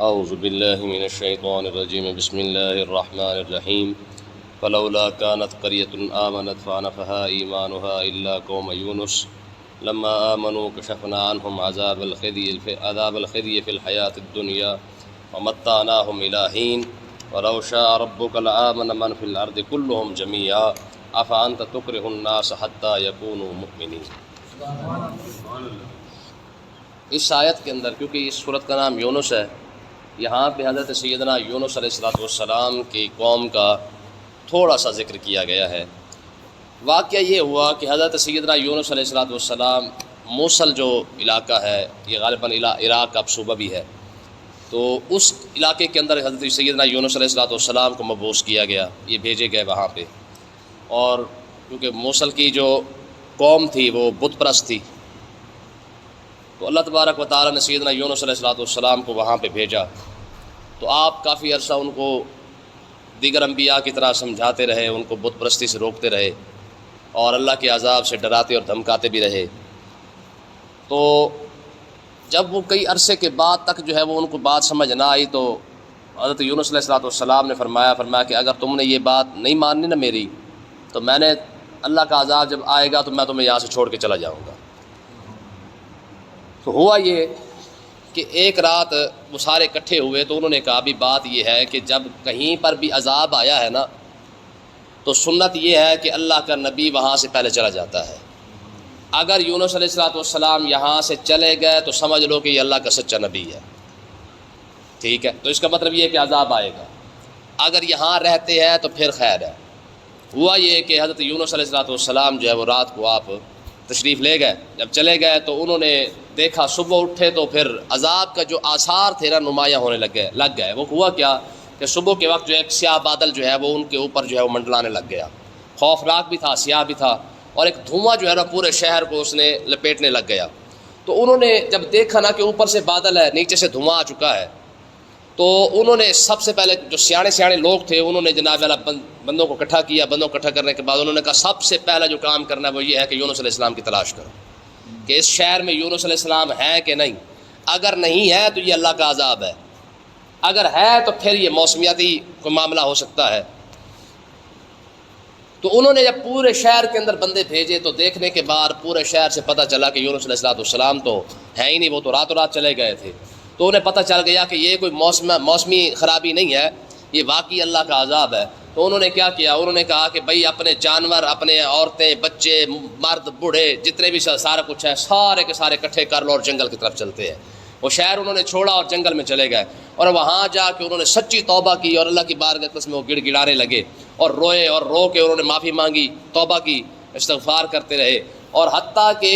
اعوذ باللہ من الشیطان الرجیم بسم اللہ الرحمن الرحیم فلولا كانت قرية آمنت فنفعها إيمانها إلا قوم يونس لما آمنوا كشفنا عنهم عذاب الخزي في الحياة الدنيا ومتعناهم إلى حين ولو شاء ربك لآمن من في الأرض كلهم جميعا أفأنت تكره الناس حتى يكونوا مؤمنين۔ اس آیت کے اندر، کیونکہ اس سورت کا نام یونس ہے، یہاں پہ حضرت سیدنا یونس علیہ السلام کی قوم کا تھوڑا سا ذکر کیا گیا ہے۔ واقعہ یہ ہوا کہ حضرت سیدنا یونس علیہ السلام موصل جو علاقہ ہے، یہ غالباً عراق کا اب صوبہ بھی ہے، تو اس علاقے کے اندر حضرت سیدنا یونس علیہ السلام کو مبعوث کیا گیا، یہ بھیجے گئے وہاں پہ۔ اور کیونکہ موصل کی جو قوم تھی وہ بت پرست تھی، تو اللہ تبارک و تعالیٰ نے سیدنا یونس علیہ السلام کو وہاں پہ بھیجا، تو آپ کافی عرصہ ان کو دیگر انبیاء کی طرح سمجھاتے رہے، ان کو بت پرستی سے روکتے رہے اور اللہ کے عذاب سے ڈراتے اور دھمکاتے بھی رہے۔ تو جب وہ کئی عرصے کے بعد تک جو ہے وہ ان کو بات سمجھ نہ آئی، تو حضرت یونس علیہ السلام نے فرمایا کہ اگر تم نے یہ بات نہیں ماننی نا میری، تو میں نے اللہ کا عذاب جب آئے گا تو میں تمہیں یہاں سے چھوڑ کے چلا جاؤں گا۔ تو ہوا یہ کہ ایک رات وہ سارے اکٹھے ہوئے، تو انہوں نے کہا بھی بات یہ ہے کہ جب کہیں پر بھی عذاب آیا ہے نا، تو سنت یہ ہے کہ اللہ کا نبی وہاں سے پہلے چلا جاتا ہے۔ اگر یونس علیہ السلام یہاں سے چلے گئے تو سمجھ لو کہ یہ اللہ کا سچا نبی ہے، ٹھیک ہے؟ تو اس کا مطلب یہ ہے کہ عذاب آئے گا۔ اگر یہاں رہتے ہیں تو پھر خیر ہے۔ ہوا یہ کہ حضرت یونس علیہ السلام جو ہے وہ رات کو آپ تشریف لے گئے۔ جب چلے گئے تو انہوں نے دیکھا، صبح اٹھے تو پھر عذاب کا جو آثار تھے نا نمایاں ہونے لگ گئے۔ وہ ہوا کیا کہ صبح کے وقت جو ایک سیاہ بادل جو ہے وہ ان کے اوپر جو ہے وہ منڈلانے لگ گیا، خوفناک بھی تھا، سیاہ بھی تھا، اور ایک دھواں جو ہے نا پورے شہر کو اس نے لپیٹنے لگ گیا۔ تو انہوں نے جب دیکھا نا کہ اوپر سے بادل ہے، نیچے سے دھواں آ چکا ہے، تو انہوں نے سب سے پہلے جو سیانے لوگ تھے انہوں نے جناب والا بندوں کو اکٹھا کیا۔ بندوں کو اکٹھا کرنے کے بعد انہوں نے کہا سب سے پہلا جو کام کرنا ہے وہ یہ ہے کہ یونس علیہ السلام کی تلاش کرو کہ اس شہر میں یونس علیہ السلام ہے کہ نہیں۔ اگر نہیں ہے تو یہ اللہ کا عذاب ہے، اگر ہے تو پھر یہ موسمیاتی کوئی معاملہ ہو سکتا ہے۔ تو انہوں نے جب پورے شہر کے اندر بندے بھیجے تو دیکھنے کے بعد پورے شہر سے پتہ چلا کہ یونس علیہ السلام تو ہے ہی نہیں، وہ تو راتوں رات چلے گئے تھے۔ تو انہیں پتہ چل گیا کہ یہ کوئی موسمی خرابی نہیں ہے، یہ واقعی اللہ کا عذاب ہے۔ تو انہوں نے کیا کیا، انہوں نے کہا کہ بھائی اپنے جانور، اپنے عورتیں، بچے، مرد، بوڑھے، جتنے بھی سارا کچھ ہے سارے کے سارے اکٹھے کر لو اور جنگل کی طرف چلتے ہیں۔ وہ شہر انہوں نے چھوڑا اور جنگل میں چلے گئے، اور وہاں جا کے انہوں نے سچی توبہ کی اور اللہ کی بارگاہ میں وہ گڑ گڑانے لگے اور روئے، اور رو کے انہوں نے معافی مانگی، توبہ کی، استغفار کرتے رہے۔ اور حتیٰ کہ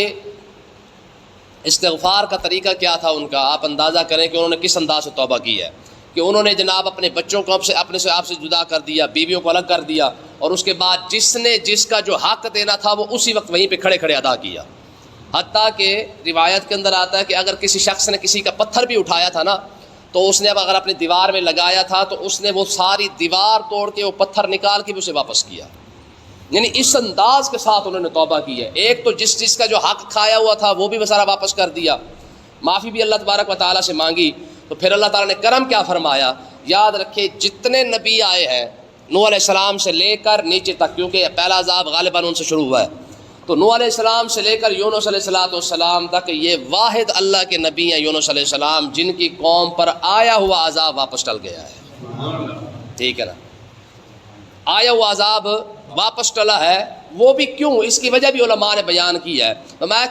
استغفار کا طریقہ کیا تھا ان کا، آپ اندازہ کریں کہ انہوں نے کس انداز سے توبہ کی ہے کہ انہوں نے جناب اپنے بچوں کو اپنے سے آپ سے جدا کر دیا، بیویوں کو الگ کر دیا، اور اس کے بعد جس کا جو حق دینا تھا وہ اسی وقت وہیں پہ کھڑے کھڑے ادا کیا۔ حتیٰ کہ روایت کے اندر آتا ہے کہ اگر کسی شخص نے کسی کا پتھر بھی اٹھایا تھا نا، تو اس نے اب اگر اپنی دیوار میں لگایا تھا تو اس نے وہ ساری دیوار توڑ کے وہ پتھر نکال کے بھی اسے واپس کیا۔ یعنی اس انداز کے ساتھ انہوں نے توبہ کی ہے۔ ایک تو جس کا جو حق کھایا ہوا تھا وہ بھی بسارا واپس کر دیا، معافی بھی اللہ تبارک و تعالیٰ سے مانگی۔ تو پھر اللہ تعالیٰ نے کرم کیا فرمایا، یاد رکھے جتنے نبی آئے ہیں نوح علیہ السلام سے لے کر نیچے تک، کیونکہ پہلا عذاب غالباً ان سے شروع ہوا ہے، تو نوح علیہ السلام سے لے کر یونس علیہ السلام تک یہ واحد اللہ کے نبی ہیں یونس علیہ السلام، جن کی قوم پر آیا ہوا عذاب واپس ٹل گیا ہے، ٹھیک ہے نا؟ آیا ہوا عذاب واپس ٹلا ہے، وہ بھی کیوں، اس کی وجہ بھی علماء نے بیان کی ہے۔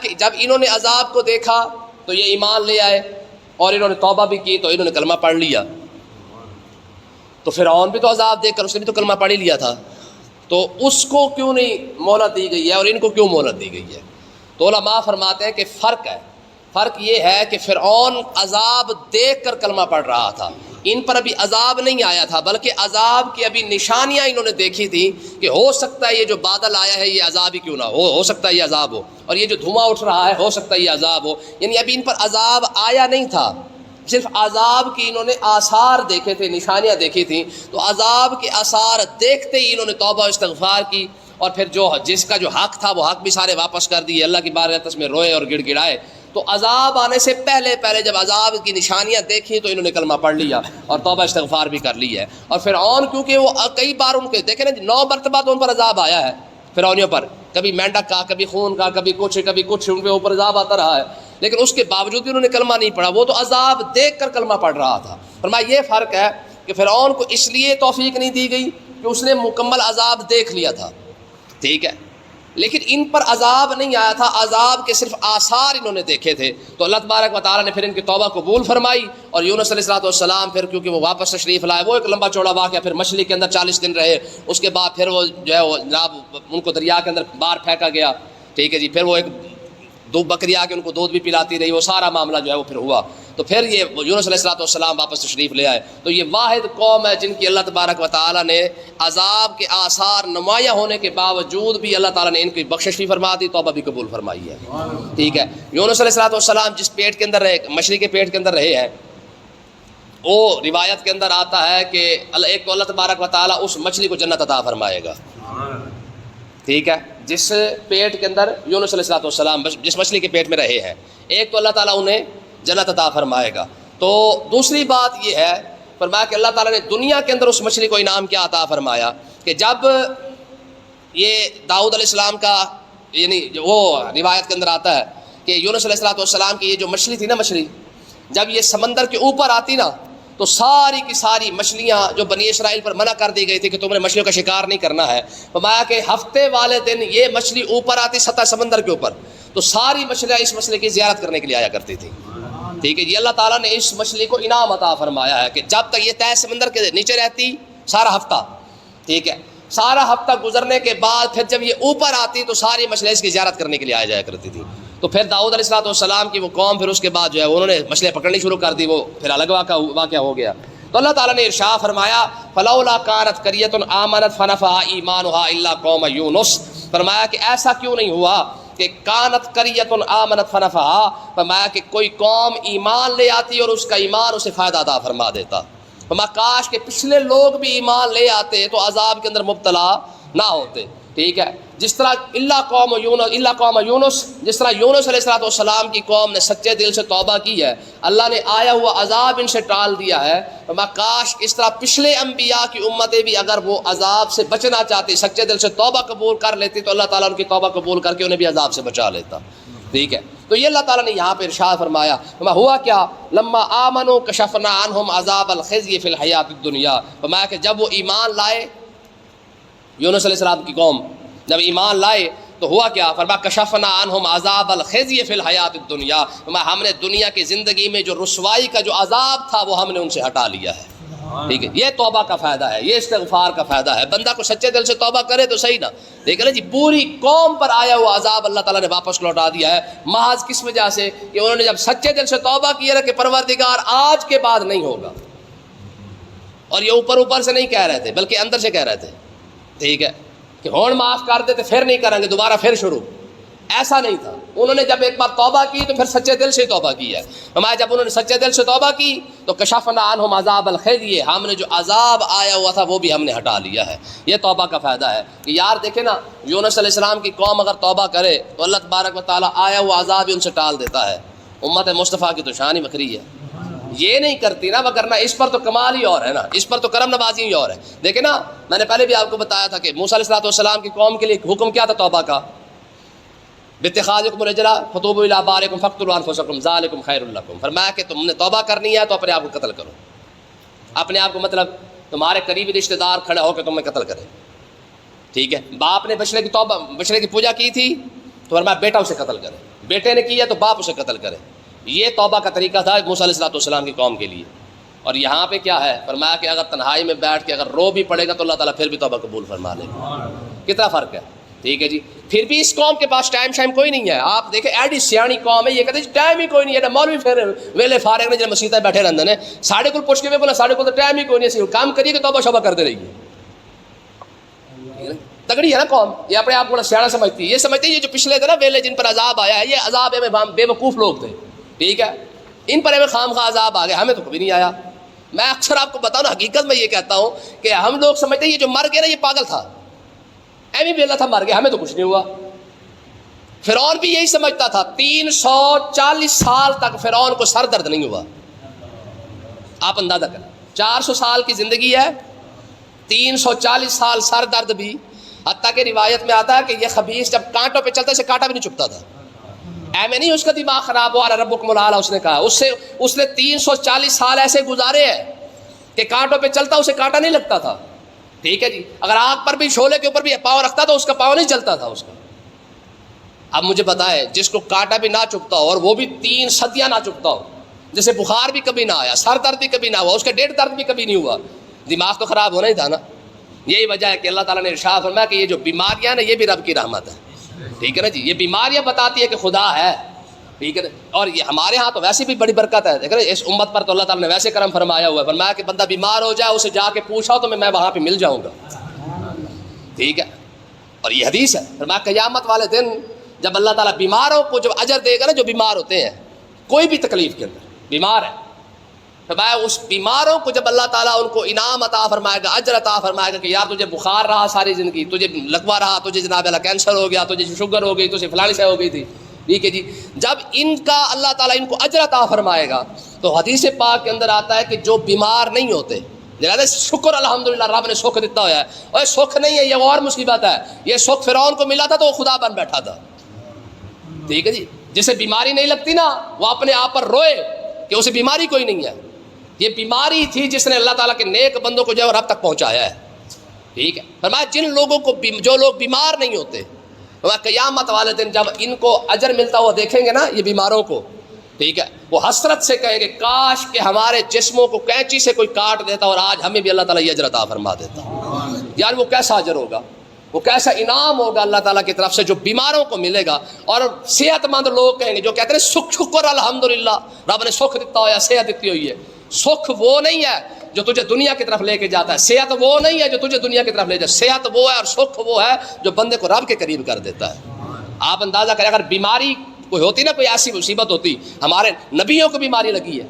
کہ جب انہوں نے عذاب کو دیکھا تو یہ ایمان لے آئے، اور انہوں نے توبہ بھی کی تو انہوں نے کلمہ پڑھ لیا۔ تو فرعون بھی تو عذاب دیکھ کر اس نے بھی تو کلمہ پڑھ ہی لیا تھا، تو اس کو کیوں نہیں مہلت دی گئی ہے اور ان کو کیوں مہلت دی گئی ہے؟ تو علماء فرماتے ہیں کہ فرق ہے۔ فرق یہ ہے کہ فرعون عذاب دیکھ کر کلمہ پڑھ رہا تھا، ان پر ابھی عذاب نہیں آیا تھا، بلکہ عذاب کی ابھی نشانیاں انہوں نے دیکھی تھی کہ ہو سکتا ہے یہ جو بادل آیا ہے یہ عذاب ہی کیوں نہ ہو سکتا ہے یہ عذاب ہو، اور یہ جو دھواں اٹھ رہا ہے ہو سکتا ہے یہ عذاب ہو۔ یعنی ابھی ان پر عذاب آیا نہیں تھا، صرف عذاب کی انہوں نے آثار دیکھے تھے، نشانیاں دیکھی تھیں۔ تو عذاب کے آثار دیکھتے ہی انہوں نے توبہ و استغفار کی، اور پھر جس کا جو حق تھا وہ حق بھی سارے واپس کر دیے، اللہ کی بارگاہ میں روئے اور گڑ گڑائے۔ تو عذاب آنے سے پہلے جب عذاب کی نشانیاں دیکھی تو انہوں نے کلمہ پڑھ لیا اور توبہ استغفار بھی کر لی ہے. اور فرعون کیونکہ وہ کئی بار ان کے دیکھیں نا 9 مرتبہ تو ان پر عذاب آیا ہے فرعونیوں پر, کبھی مینڈک کا, کبھی خون کا, کبھی کچھ ان کے اوپر عذاب آتا رہا ہے, لیکن اس کے باوجود بھی انہوں نے کلمہ نہیں پڑھا. وہ تو عذاب دیکھ کر کلمہ پڑھ رہا تھا. فرمایا یہ فرق ہے کہ فرعون کو اس لیے توفیق نہیں دی گئی کہ اس نے مکمل عذاب دیکھ لیا تھا, ٹھیک ہے, لیکن ان پر عذاب نہیں آیا تھا, عذاب کے صرف آثار انہوں نے دیکھے تھے. تو اللہ تبارک و تعالیٰ نے پھر ان کی توبہ قبول فرمائی. اور یونس علیہ السلام پھر کیونکہ وہ واپس تشریف لائے, وہ ایک لمبا چوڑا واقعہ, پھر مچھلی کے اندر 40 دن رہے, اس کے بعد پھر وہ جو ہے وہ جناب ان کو دریا کے اندر باہر پھینکا گیا, ٹھیک ہے جی, پھر وہ ایک 2 بکری آ کے ان کو دودھ بھی پلاتی رہی, وہ سارا معاملہ جو ہے وہ پھر ہوا. تو پھر یہ یونس علیہ السلام واپس تشریف لے آئے. تو یہ واحد قوم ہے جن کی اللہ تبارک و تعالیٰ نے عذاب کے آثار نمایاں ہونے کے باوجود بھی اللہ تعالیٰ نے ان کی بخشش بھی فرما دی, توبہ بھی قبول فرمائی ہے, ٹھیک ہے. یونس علیہ السلام جس پیٹ کے اندر رہے, مچھلی کے پیٹ کے اندر رہے ہیں, وہ روایت کے اندر آتا ہے کہ ایک تو اللہ تبارک و تعالیٰ اس مچھلی کو جنت عطا فرمائے گا, ٹھیک ہے, جس پیٹ کے اندر یونس علیہ السلام جس مچھلی کے پیٹ میں رہے ہیں, ایک تو اللہ تعالیٰ انہیں جنت عطا فرمائے گا. تو دوسری بات یہ ہے فرمایا کہ اللہ تعالیٰ نے دنیا کے اندر اس مچھلی کو انعام کیا عطا فرمایا کہ جب یہ داؤد علیہ السلام کا, یعنی وہ روایت کے اندر آتا ہے کہ یونس علیہ السلام کی یہ جو مچھلی تھی نا, مچھلی جب یہ سمندر کے اوپر آتی نا تو ساری کی ساری مچھلیاں جو بنی اسرائیل پر منع کر دی گئی تھی کہ تم نے مچھلیوں کا شکار نہیں کرنا ہے, فرمایا کہ ہفتے والے دن یہ مچھلی اوپر آتی سطح سمندر کے اوپر, تو ساری مچھلیاں اس مچھلی کی زیارت کرنے کے لیے آیا کرتی تھی, ٹھیک ہے. یہ اللہ تعالیٰ نے اس مچھلی کو انعام عطا فرمایا ہے کہ جب تک یہ تہ سمندر کے نیچے رہتی سارا ہفتہ, ٹھیک ہے, سارا ہفتہ گزرنے کے بعد پھر جب یہ اوپر آتی تو ساری مچھلیاں اس کی زیارت کرنے کے لیے آیا جایا کرتی تھی. تو پھر داؤد علیہ السلام کی وہ قوم پھر اس کے بعد جو ہے انہوں نے مچھلیاں پکڑنی شروع کر دی, وہ پھر الگ واقعہ ہو گیا. تو اللہ تعالیٰ نے ارشاد فرمایا فلولا کانت قریۃ آمنت فنفعها ایمانها الا قوم یونس, فرمایا کہ ایسا کیوں نہیں ہوا کہ کانت قریۃ آمنت فنفعها, فرمایا کہ کوئی قوم ایمان لے آتی اور اس کا ایمان اسے فائدہ عطا فرما دیتا. فرمایا کاش کہ پچھلے لوگ بھی ایمان لے آتے تو عذاب کے اندر مبتلا نہ ہوتے, ٹھیک ہے. جس طرح اللہ قوم یونس, جس طرح یونس علیہ السلام کی قوم نے سچے دل سے توبہ کی ہے, اللہ نے آیا ہوا عذاب ان سے ٹال دیا ہے. کاش اس طرح پچھلے انبیاء کی امتیں بھی اگر وہ عذاب سے بچنا چاہتی, سچے دل سے توبہ قبول کر لیتی تو اللہ تعالیٰ ان کی توبہ قبول کر کے انہیں بھی عذاب سے بچا لیتا, ٹھیک ہے. تو یہ اللہ تعالیٰ نے یہاں پہ ارشاد فرمایا ہوا کیا لما آمنوا کشفنا عنہم عذاب الخزی فی الحیات الدنیا, فرمایا کہ جب وہ ایمان لائے, یونس علیہ السلام کی قوم جب ایمان لائے تو ہوا کیا, فرمایا کشفنا عنہم عذاب الخزی فی الحیات الدنیا, ہم نے دنیا کی زندگی میں جو رسوائی کا جو عذاب تھا وہ ہم نے ان سے ہٹا لیا ہے, ٹھیک ہے. یہ توبہ کا فائدہ ہے, یہ استغفار کا فائدہ ہے. بندہ کو سچے دل سے توبہ کرے تو صحیح نا, دیکھ لیں جی پوری قوم پر آیا ہوا عذاب اللہ تعالیٰ نے واپس لوٹا دیا ہے, محض کس وجہ سے کہ انہوں نے جب سچے دل سے توبہ کی ہے کہ پروردگار آج کے بعد نہیں ہوگا, اور یہ اوپر سے نہیں کہہ رہے تھے بلکہ اندر سے کہہ رہے تھے, ٹھیک ہے, کہ ہون معاف کر دیتے پھر نہیں کریں گے, دوبارہ پھر شروع, ایسا نہیں تھا. انہوں نے جب ایک بار توبہ کی تو پھر سچے دل سے توبہ کی ہے. ہمارا جب انہوں نے سچے دل سے توبہ کی تو کشفنا عنہم عذاب الخزی, ہم نے جو عذاب آیا ہوا تھا وہ بھی ہم نے ہٹا لیا ہے. یہ توبہ کا فائدہ ہے کہ یار دیکھیں نا, یونس علیہ السلام کی قوم اگر توبہ کرے تو اللہ تبارک و تعالیٰ آیا ہوا عذاب ہی ان سے ٹال دیتا ہے. امت مصطفیٰ کی تو شان ہی بکری ہے, یہ نہیں کرتی نا, وگرنہ اس پر تو کمال ہی اور ہے نا, اس پر تو کرم نوازی ہی اور ہے. دیکھیں نا, میں نے پہلے بھی آپ کو بتایا تھا کہ موسیٰ علیہ السلام کی قوم کے لیے حکم کیا تھا توبہ کا, باتخاذکم العجل فتوبوا الی بارئکم فاقتلوا انفسکم ذالکم خیر لکم, فرمایا کہ تم نے توبہ کرنی ہے تو اپنے آپ کو قتل کرو, اپنے آپ کو مطلب تمہارے قریبی رشتہ دار کھڑے ہو کے تمہیں قتل کرے, ٹھیک ہے. باپ نے بچڑے کی پوجا کی تھی تو فرمایا بیٹا اسے قتل کرے, بیٹے نے کیا تو باپ اسے قتل کرے. یہ توبہ کا طریقہ تھا موسیٰ علیہ السلام کی قوم کے لیے. اور یہاں پہ کیا ہے, فرمایا کہ اگر تنہائی میں بیٹھ کے اگر رو بھی پڑے گا تو اللہ تعالیٰ پھر بھی توبہ قبول فرما لے گا. کتنا فرق ہے, ٹھیک ہے جی. پھر بھی اس قوم کے پاس ٹائم کوئی نہیں ہے. آپ دیکھیں ایڈی سیانی قوم ہے, یہ کہتے ہیں ٹائم ہی کوئی نہیں ہے. مولوی پھر ویلے فارغ نے جب مسیطہ بیٹھے رہتے ہیں, ساڑھے کو پوچھ کے بولا ساڑھے کو تو ٹائم ہی کوئی نہیں, کام کریے کہ توبہ شوبہ کرتے رہیے. تگڑی ہے نا قوم, یہ اپنے آپ کو سیاح سمجھتی ہے. یہ سمجھتی ہے یہ جو پچھلے تھے نا ویلے جن پر عذاب آیا ہے, یہ عذاب ہے بے وقوف لوگ تھے, ٹھیک ہے, ان پر ہمیں خام خواہ عذاب آ گیا, ہمیں تو کبھی نہیں آیا. میں اکثر آپ کو بتاؤں نا, حقیقت میں یہ کہتا ہوں کہ ہم لوگ سمجھتے ہیں یہ جو مر گیا نا یہ پاگل تھا, ایویں ویلا تھا مر گیا, ہمیں تو کچھ نہیں ہوا. فرعون بھی یہی سمجھتا تھا. 340 سال تک فرعون کو سر درد نہیں ہوا. آپ اندازہ کریں 400 سال کی زندگی ہے, 340 سال سر درد بھی. حتیٰ کہ روایت میں آتا ہے کہ یہ خبیث جب کانٹوں پہ چلتا سے کانٹا بھی نہیں چبھتا تھا. میں نہیں اس کا دماغ خراب ہوا, ربکم الاعلی اس نے کہا. اس نے 340 سال ایسے گزارے ہیں کہ کانٹوں پہ چلتا اسے کانٹا نہیں لگتا تھا. ٹھیک ہے جی, اگر آگ پر بھی شعلے کے اوپر بھی پاؤں رکھتا تو اس کا پاؤں نہیں چلتا تھا اس کا. اب مجھے بتائیں جس کو کانٹا بھی نہ چبھتا ہو اور وہ بھی 3 صدیاں نہ چبھتا ہو, جسے بخار بھی کبھی نہ آیا, سر درد بھی کبھی نہ ہوا, اس کا پیٹ درد بھی کبھی نہیں ہوا, دماغ تو خراب ہونا ہی تھا نا. یہی وجہ ہے کہ اللہ تعالیٰ نے ارشاد فرمایا کہ یہ جو بیماریاں ہیں نا یہ بھی رب کی رحمت ہے. ٹھیک ہے نا جی, یہ بیماریاں بتاتی ہے کہ خدا ہے. ٹھیک ہے, اور یہ ہمارے ہاں تو ویسے بھی بڑی برکت ہے. دیکھ رہے اس امت پر تو اللہ تعالیٰ نے ویسے کرم فرمایا ہوا ہے. فرمایا کہ بندہ بیمار ہو جائے اسے جا کے پوچھا تو میں وہاں پہ مل جاؤں گا. ٹھیک ہے, اور یہ حدیث ہے. فرمایا قیامت والے دن جب اللہ تعالیٰ بیماروں کو جب اجر دے گا نا, جو بیمار ہوتے ہیں کوئی بھی تکلیف کے اندر بیمار ہے, فرمایا اس بیماروں کو جب اللہ تعالیٰ ان کو انعام عطا فرمائے گا, اجر عطا فرمائے گا کہ یار تجھے بخار رہا ساری زندگی, تجھے لقوہ رہا, تجھے جناب اللہ کینسر ہو گیا, تجھے شوگر ہو گئی, تجھے فلانی سے ہو گئی تھی. ٹھیک ہے جی, جب ان کا اللہ تعالیٰ ان کو اجر عطا فرمائے گا تو حدیث پاک کے اندر آتا ہے کہ جو بیمار نہیں ہوتے, شکر الحمدللہ رب نے سکھ دیتا ہوا ہے. اور سکھ نہیں ہے, یہ اور مصیبت ہے. یہ سکھ فرعون کو ملا تھا تو وہ خدا بن بیٹھا تھا. ٹھیک ہے جی, جسے بیماری نہیں لگتی نا وہ اپنے آپ پر روئے کہ اسے بیماری کوئی نہیں ہے. یہ بیماری تھی جس نے اللہ تعالیٰ کے نیک بندوں کو جو ہے رب تک پہنچایا ہے. ٹھیک ہے, فرمایا جن لوگوں کو جو لوگ بیمار نہیں ہوتے, قیامت والے دن جب ان کو اجر ملتا ہوا دیکھیں گے نا یہ بیماروں کو, ٹھیک ہے, وہ حسرت سے کہیں گے کاش کہ ہمارے جسموں کو کینچی سے کوئی کاٹ دیتا اور آج ہمیں بھی اللہ تعالیٰ یہ اجر عطا فرما دیتا. یار وہ کیسا اجر ہوگا, وہ کیسا انعام ہوگا اللہ تعالیٰ کی طرف سے جو بیماروں کو ملے گا. اور صحت مند لوگ کہیں گے جو کہتے ہیں شکر الحمدللہ رب نے سکھ دیتا ہوا, صحت دیتی ہوئی ہے. سکھ وہ نہیں ہے جو تجھے دنیا کی طرف لے کے جاتا ہے, صحت وہ نہیں ہے جو تجھے دنیا کی طرف لے جاتا ہے. صحت وہ ہے اور سکھ وہ ہے جو بندے کو رب کے قریب کر دیتا ہے. آپ اندازہ کریں اگر بیماری کوئی ہوتی نا, کوئی ایسی مصیبت ہوتی, ہمارے نبیوں کو بیماری لگی ہے,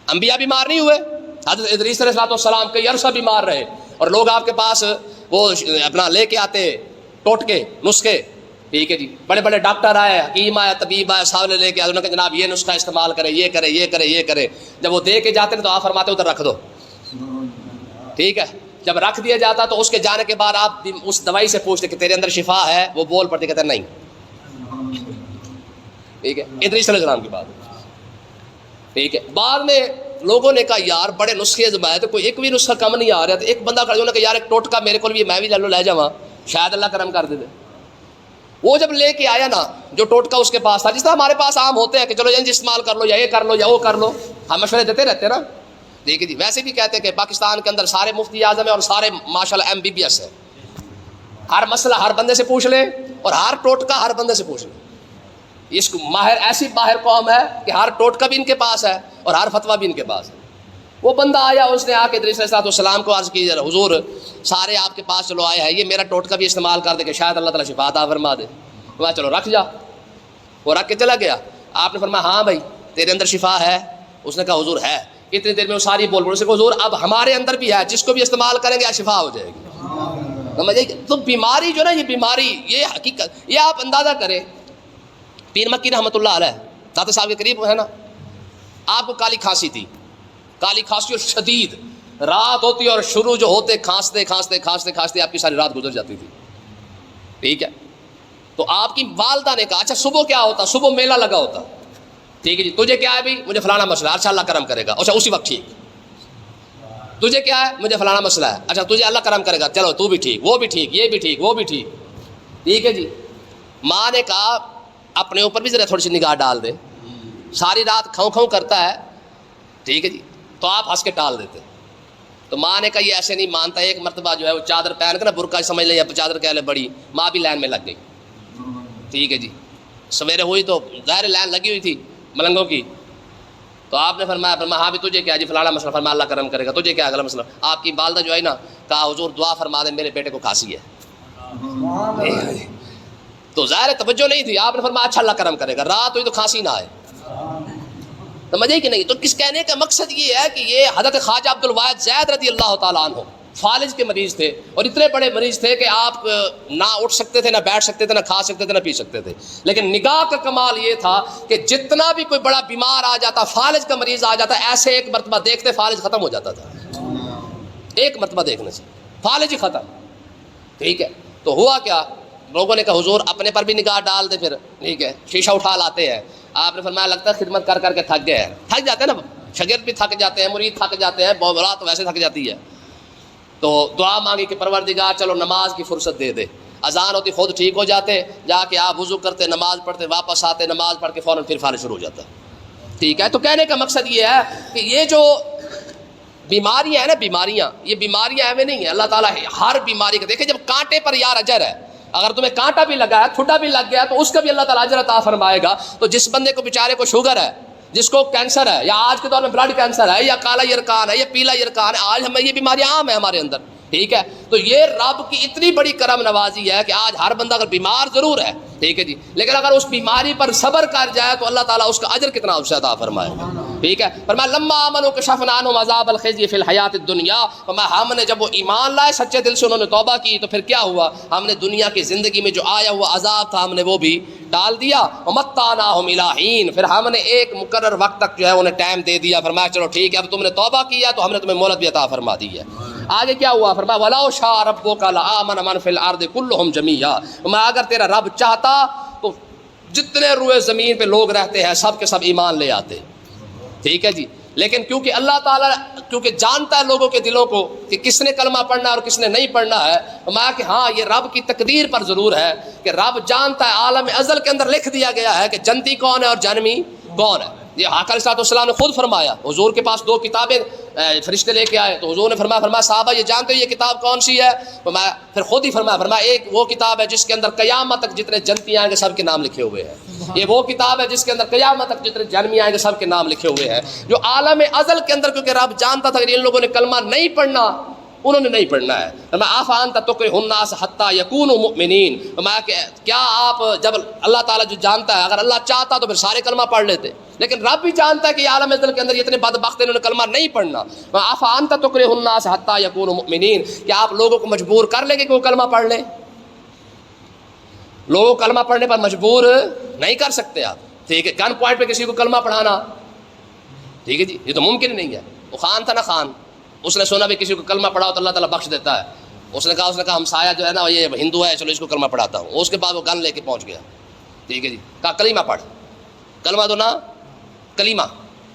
انبیاء بیمار نہیں ہوئے. حضرت ادریس علیہ السلام کئی عرصہ بیمار رہے اور لوگ آپ کے پاس وہ اپنا لے کے آتے ٹوٹکے نسخے. ٹھیک ہے جی, بڑے بڑے ڈاکٹر آئے, حکیم آئے, طبیب آئے, سامنے لے کے آئے, انہوں نے کہا جناب یہ نسخہ استعمال کرے, یہ کرے, یہ کرے, یہ کرے. جب وہ دے کے جاتے ہیں تو آپ فرماتے ادھر رکھ دو. ٹھیک ہے, جب رکھ دیا جاتا تو اس کے جانے کے بعد آپ اس دوائی سے پوچھتے کہ تیرے اندر شفا ہے, وہ بول پڑتے کہتے ہیں نہیں. ٹھیک ہے, ادریس علیہ السلام کی بات. ٹھیک ہے, بعد میں لوگوں نے کہا یار بڑے نسخے زبائے تو کوئی ایک بھی نسخہ کم نہیں آ رہا. تو ایک بندہ کھڑا نے کہا یار ایک ٹوٹکا میرے کو بھی میں بھی لے جاواں, شاید اللہ کرم کر دے. وہ جب لے کے آیا نا جو ٹوٹکا اس کے پاس تھا, جس طرح ہمارے پاس عام ہوتے ہیں کہ چلو یہ استعمال کر لو, یا یہ کر لو, یا وہ کر لو, ہم مشورے دیتے رہتے نا. دیکھیے جی, ویسے بھی کہتے ہیں کہ پاکستان کے اندر سارے مفتی اعظم ہیں اور سارے ماشاءاللہ MBBS ہیں. ہر مسئلہ ہر بندے سے پوچھ لیں اور ہر ٹوٹکا ہر بندے سے پوچھ لیں. اس کو ماہر ایسی ماہر قوم ہے کہ ہر ٹوٹکا بھی ان کے پاس ہے اور ہر فتویٰ بھی ان کے پاس ہے. وہ بندہ آیا, اس نے آ کے ادریس علیہ السلام کو عرض کی حضور سارے آپ کے پاس چلو آئے ہیں, یہ میرا ٹوٹکا بھی استعمال کر دے کہ شاید اللہ تعالیٰ شفا عطا فرما دے. میں چلو رکھ جا. وہ رکھ کے چلا گیا. آپ نے فرمایا ہاں بھائی تیرے اندر شفا ہے. اس نے کہا حضور ہے. اتنی دیر میں وہ ساری بول اسے حضور اب ہمارے اندر بھی ہے, جس کو بھی استعمال کریں گے شفا ہو جائے گی. تو بیماری جو نا یہ بیماری یہ حقیقت, یہ آپ اندازہ کریں. پیر مکی رحمۃ اللہ علیہ داتا صاحب کے قریب ہے نا, آپ کو کالی کھانسی تھی, کالی کھانسی اور شدید, رات ہوتی اور شروع جو ہوتے کھانستے کھانستے کھانستے کھانستے آپ کی ساری رات گزر جاتی تھی. ٹھیک ہے, تو آپ کی والدہ نے کہا اچھا صبح کیا ہوتا, صبح میلہ لگا ہوتا. ٹھیک ہے جی, تجھے کیا ہے بھی, مجھے فلانا مسئلہ ہے, اچھا اللہ کرم کرے گا. اچھا اسی وقت ٹھیک. تجھے کیا ہے, مجھے فلانا مسئلہ ہے, اچھا تجھے اللہ کرم کرے گا, چلو تو بھی ٹھیک, وہ بھی ٹھیک, یہ بھی ٹھیک, وہ بھی ٹھیک. ٹھیک ہے جی. ماں نے کہا اپنے اوپر بھی ذرا تھوڑی سی نگاہ ڈال دے, ساری رات کھاؤں کھاؤں کرتا ہے. ٹھیک ہے جی, تو آپ ہنس کے ٹال دیتے. تو ماں نے کہا یہ ایسے نہیں مانتا. ایک مرتبہ جو ہے وہ چادر پہن کے نا برقع سمجھ لیں یا چادر کہہ لیں بڑی, ماں بھی لائن میں لگ گئی. ٹھیک ہے جی, سویرے ہوئی تو ظاہر لائن لگی ہوئی تھی ملنگوں کی. تو آپ نے فرمایا ہاں بھی تجھے کیا جی فلانا مسئلہ, فرمایا اللہ کرم کرے گا. تجھے کیا اگلا مسئلہ, آپ کی والدہ جو ہے نا کہا حضور دعا فرما دیں میرے بیٹے کو کھانسی ہے. تو ظاہر توجہ نہیں تھی. آپ نے فرمایا اچھا اللہ کرم کرے گا. رات ہوئی تو کھانسی نہ آئے. سمجھے کہ نہیں. تو کس کہنے کا مقصد یہ ہے کہ یہ حضرت خواجہ عبد الواحد زید رضی اللہ تعالیٰ عنہ فالج کے مریض تھے اور اتنے بڑے مریض تھے کہ آپ نہ اٹھ سکتے تھے، نہ بیٹھ سکتے تھے، نہ کھا سکتے تھے، نہ پی سکتے تھے. لیکن نگاہ کا کمال یہ تھا کہ جتنا بھی کوئی بڑا بیمار آ جاتا، فالج کا مریض آ جاتا، ایسے ایک مرتبہ دیکھتے فالج ختم ہو جاتا تھا. ایک مرتبہ دیکھنے سے فالج ہی ختم. ٹھیک ہے. تو ہوا کیا، لوگوں نے کہا حضور اپنے پر بھی نگاہ ڈال دے پھر. ٹھیک ہے، شیشہ اٹھا لاتے ہیں. آپ نے فرمایا لگتا ہے خدمت کر کر کے تھک گئے ہیں. تھک جاتے ہیں نا، شاگرد بھی تھک جاتے ہیں، مرید تھک جاتے ہیں، رات ویسے تھک جاتی ہے. تو دعا مانگی کہ پروردگار چلو نماز کی فرصت دے دے. اذان ہوتی خود ٹھیک ہو جاتے، جا کے آپ وضو کرتے، نماز پڑھتے، واپس آتے، نماز پڑھ کے فوراً پھر فارغ شروع ہو جاتا. ٹھیک ہے. تو کہنے کا مقصد یہ ہے کہ یہ جو بیماریاں ہیں نا، بیماریاں، یہ بیماریاں ایویں نہیں ہیں. اللہ تعالیٰ ہر بیماری کا دیکھیں، جب کانٹے پر یار اجر ہے، اگر تمہیں کانٹا بھی لگا ہے، ٹھڈا بھی لگ گیا تو اس کا بھی اللہ تعالیٰ اجر عطا فرمائے گا. تو جس بندے کو بیچارے کو شوگر ہے، جس کو کینسر ہے، یا آج کے دور میں بلڈ کینسر ہے، یا کالا یرکان ہے، یا پیلا یرکان ہے، آج ہمیں یہ بیماریاں عام ہیں ہمارے اندر. ٹھیک ہے. تو یہ رب کی اتنی بڑی کرم نوازی ہے کہ آج ہر بندہ اگر بیمار ضرور ہے، ٹھیک ہے جی، لیکن اگر اس بیماری پر صبر کر جائے تو اللہ تعالیٰ اس کا اجر کتنا اسے عطا فرمائے گا. ٹھیک ہے. فرمایا لما آمنوا کشفنا عنہم عذاب الخزي فی الحیات الدنیا. ہم نے جب وہ ایمان لائے سچے دل سے، انہوں نے توبہ کی، تو پھر کیا ہوا، ہم نے دنیا کی زندگی میں جو آیا ہوا عذاب تھا ہم نے وہ بھی ٹال دیا. ومتعناہم الی حین، پھر ہم نے ایک مقرر وقت تک جو ہے انہیں ٹائم دے دیا. فرمایا چلو ٹھیک ہے، اب تم نے توبہ کیا تو ہم نے تمہیں مہلت بھی عطا فرما دی ہے. آگے کیا ہوا، فرمایا وَلَوْ شَاءَ رَبُّكَ لَآمَنَ مَنْ فِي الْأَرْضِ كُلُّهُمْ جَمِيعًا. میں اگر تیرا رب چاہتا تو جتنے روئے زمین پہ لوگ رہتے ہیں سب کے سب ایمان لے آتے. ٹھیک ہے جی. لیکن کیونکہ اللہ تعالیٰ جانتا ہے لوگوں کے دلوں کو کہ کس نے کلمہ پڑھنا ہے اور کس نے نہیں پڑھنا ہے. میں کہ ہاں یہ رب کی تقدیر پر ضرور ہے کہ رب جانتا ہے، عالم ازل کے اندر لکھ دیا گیا ہے کہ جنتی کون ہے اور جہنمی کون ہے. یہ آقا علیہ السلام نے خود فرمایا، حضور کے پاس 2 کتابیں فرشتے لے کے آئے تو حضور نے فرمایا صحابہ یہ جانتے ہو یہ کتاب کون سی ہے؟ پھر خود ہی فرمایا ایک وہ کتاب ہے جس کے اندر قیامت تک جتنے جنتی آئیں گے سب کے نام لکھے ہوئے ہیں. یہ وہ کتاب ہے جس کے اندر قیامت تک جتنے جنمی آئیں گے سب کے نام لکھے ہوئے ہیں. جو عالم ازل کے اندر کیونکہ رب جانتا تھا کہ ان لوگوں نے کلمہ نہیں پڑھنا، انہوں نے نہیں پڑھنا ہے. آفانت تکرہ الناس حتی یکونوا مؤمنین. کیا آپ جب اللہ تعالیٰ جو جانتا ہے، اگر اللہ چاہتا تو پھر سارے کلمہ پڑھ لیتے، لیکن رب بھی جانتا ہے کہ عالم ازل کے اندر اتنے بدبخت انہوں نے کلمہ نہیں پڑھنا. آفانت تکرہ الناس حتی یکونوا مؤمنین. کیا آپ لوگوں کو مجبور کر لیں گے کہ وہ کلمہ پڑھ لیں؟ لوگوں کو کلمہ پڑھنے پر مجبور نہیں کر سکتے آپ. ٹھیک ہے. گن پوائنٹ پہ کسی کو کلمہ پڑھانا، ٹھیک ہے جی، یہ تو ممکن ہی نہیں ہے. وہ خان تھا نا خان، اس نے سنا بھی کسی کو کلمہ پڑھاؤ تو اللہ تعالیٰ بخش دیتا ہے. اس نے کہا ہمسایہ جو ہے نا یہ ہندو ہے، چلو اس کو کلمہ پڑھاتا ہوں. اس کے بعد وہ گن لے کے پہنچ گیا. ٹھیک ہے جی. کہا کلمہ پڑھ، کلمہ تو نہ کلمہ.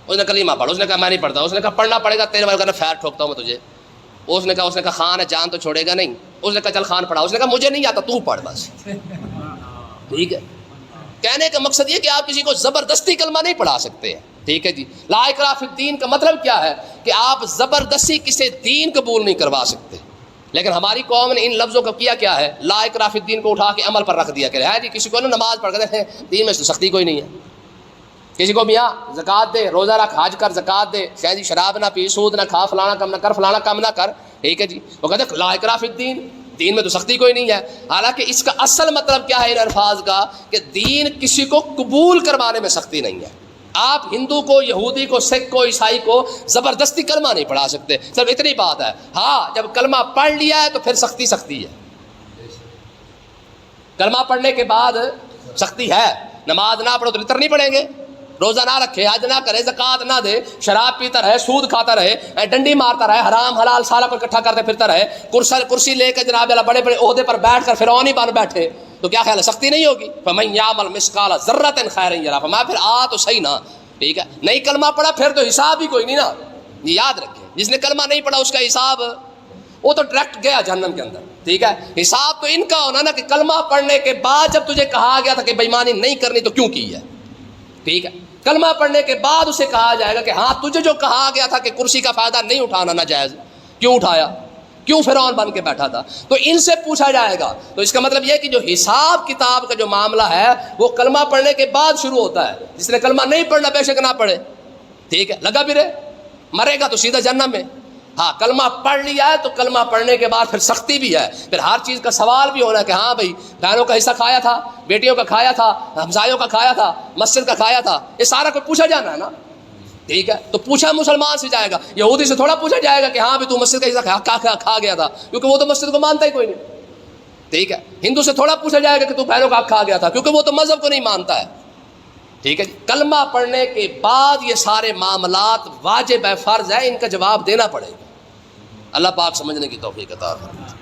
اس نے کلمہ پڑھ. اس نے کہا میں نہیں پڑھتا. اس نے کہا پڑھنا پڑے گا، تیرے بارے میں فیر ٹھوکتا ہوں میں تجھے. اس نے کہا خان ہے، جان تو چھوڑے گا نہیں. اس نے کہا چل خان پڑھا. اس نے کہا مجھے نہیں آتا، تو پڑھ بس. ٹھیک ہے. کہنے کا مقصد یہ کہ آپ کسی کو زبردستی کلمہ نہیں پڑھا سکتے ہیں. ٹھیک ہے جی. لا اکراہ فی الدین کا مطلب کیا ہے کہ آپ زبردستی کسی دین قبول نہیں کروا سکتے. لیکن ہماری قوم نے ان لفظوں کا کیا ہے، لا اکراہ فی الدین کو اٹھا کے عمل پر رکھ دیا کہ ہے جی کسی کو نا نماز پڑھ کر دین میں سختی کوئی نہیں ہے. کسی کو میاں زکات دے، روزہ رکھ، حج کر، زکات دے، جی شراب نہ پی، سود نہ کھا، فلانا کم نہ کر، فلانا کم نہ کر. ٹھیک ہے جی. وہ کہتے ہیں لا اکراہ فی الدین، دین میں تو سختی کوئی نہیں ہے. حالانکہ اس کا اصل مطلب کیا ہے ان الفاظ کا کہ دین کسی کو قبول کروانے میں سختی نہیں ہے. آپ ہندو کو، یہودی کو، سکھ کو، عیسائی کو زبردستی کلمہ نہیں پڑھا سکتے. صرف اتنی بات ہے. ہاں جب کلمہ پڑھ لیا ہے تو پھر سختی ہے. کلمہ پڑھنے کے بعد سختی ہے. نماز نہ پڑھو تو لطر نہیں پڑھیں گے، روزہ نہ رکھے، حج نہ کرے، زکات نہ دے، شراب پیتا رہے، سود کھاتا رہے، ڈنڈی مارتا رہے، حرام حلال سارا کو اکٹھا کرتے پھرتا رہے، کرسی لے کے جناب اللہ بڑے بڑے عہدے پر بیٹھ کر فرعون ہی بن بیٹھے، تو کیا خیال ہے سختی نہیں ہوگی؟ فَمَن يَعْمَلْ مِثْقَالَ ذَرَّةٍ خَيْرًا يَرَهُ. فرمایا پھر تو صحیح نا. ٹھیک ہے. نہیں کلمہ پڑھا پھر تو حساب ہی کوئی نہیں نا. یہ یاد رکھیں، جس نے کلمہ نہیں پڑھا اس کا حساب وہ تو ڈائریکٹ گیا جہنم کے اندر. ٹھیک ہے. حساب تو ان کا ہونا نا کہ کلمہ پڑھنے کے بعد جب تجھے کہا گیا تھا کہ بےایمانی نہیں کرنی تو کیوں کی ہے. ٹھیک ہے. کلمہ پڑھنے کے بعد اسے کہا جائے گا کہ ہاں تجھے جو کہا گیا تھا کہ کرسی کا فائدہ نہیں اٹھانا ناجائز، کیوں اٹھایا، کیوں فرعون بن کے بیٹھا تھا، تو ان سے پوچھا جائے گا. تو اس کا مطلب یہ کہ جو حساب کتاب کا جو معاملہ ہے وہ کلمہ پڑھنے کے بعد شروع ہوتا ہے. جس نے کلمہ نہیں پڑھنا بے شک نہ پڑھے. ٹھیک ہے. لگا بھی رہے، مرے گا تو سیدھا جہنم میں. ہاں کلمہ پڑھ لیا ہے تو کلمہ پڑھنے کے بعد پھر سختی بھی ہے. پھر ہر چیز کا سوال بھی ہونا ہے کہ ہاں بھائی بہنوں کا حصہ کھایا تھا، بیٹیوں کا کھایا تھا، ہمسایوں کا کھایا تھا، مسجد کا کھایا تھا، یہ سارا کچھ پوچھا جانا ہے نا. ٹھیک ہے، تو پوچھا مسلمان سے جائے گا، یہودی سے تھوڑا پوچھا جائے گا کہ ہاں بھی تو مسجد کا حصہ کھا گیا تھا، کیونکہ وہ تو مسجد کو مانتا ہی کوئی نہیں. ٹھیک ہے، ہندو سے تھوڑا پوچھا جائے گا کہ تو پیروں کا حق کھا گیا تھا، کیونکہ وہ تو مذہب کو نہیں مانتا ہے. ٹھیک ہے جی، کلمہ پڑھنے کے بعد یہ سارے معاملات واجب ہے، فرض ہے، ان کا جواب دینا پڑے گا. اللہ پاک سمجھنے کی توفیق عطا فرمائے.